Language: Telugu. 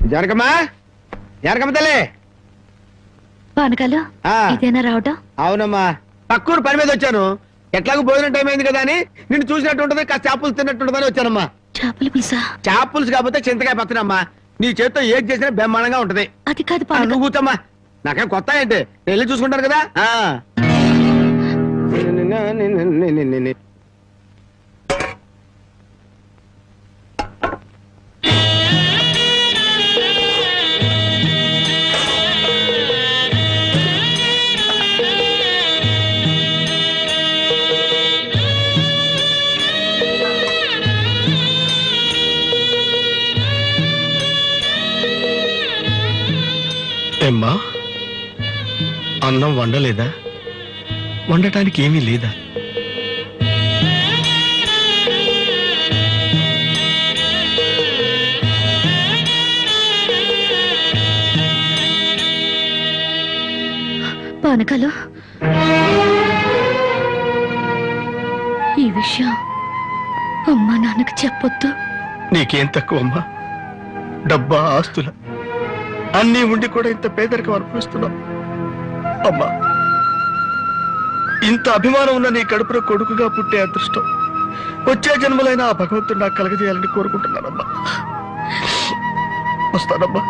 జనకమ్మా, జనకమ్మ తల్లి. పానకాలు ఇదేనా రావటం? అవునమ్మా, పక్కూరు పని మీద వచ్చాను. ఎట్లాగో భోజనం టైం అయింది కదా అని నిన్ను చూసినట్టు ఉంటది, కాస్త చేపలు తిన్నట్టుంటదని వచ్చానమ్మా. చేపలు పులుసా? చేపలు కాకపోతే చింతకాయ పచ్చడమ్మా. నీ చేత్తో ఏది చేసినా బ్రహ్మాండంగా ఉంటది. అది కాదు, నువ్వు కూర్చోమ్మా. నాకేం కొత్త ఏంటి, వెళ్ళి చూసుకుంటాను కదా. ఏమ్మా, అన్నం వండలేదా? వండటానికి ఏమీ లేదా? పానకాలు, ఈ విషయం అమ్మా నాన్నకు చెప్పొద్దు. నీకేం తక్కువమ్మా? డబ్బా, ఆస్తుల అన్నీ ఉండి కూడా ఇంత పేదరికం అనుభవిస్తున్నావు. అమ్మా, ఇంత అభిమానం ఉన్న నీ కడుపులో కొడుకుగా పుట్టే అదృష్టం వచ్చే జన్మలైనా ఆ భగవంతుడు నాకు కలగజేయాలని కోరుకుంటున్నానమ్మా. వస్తానమ్మా.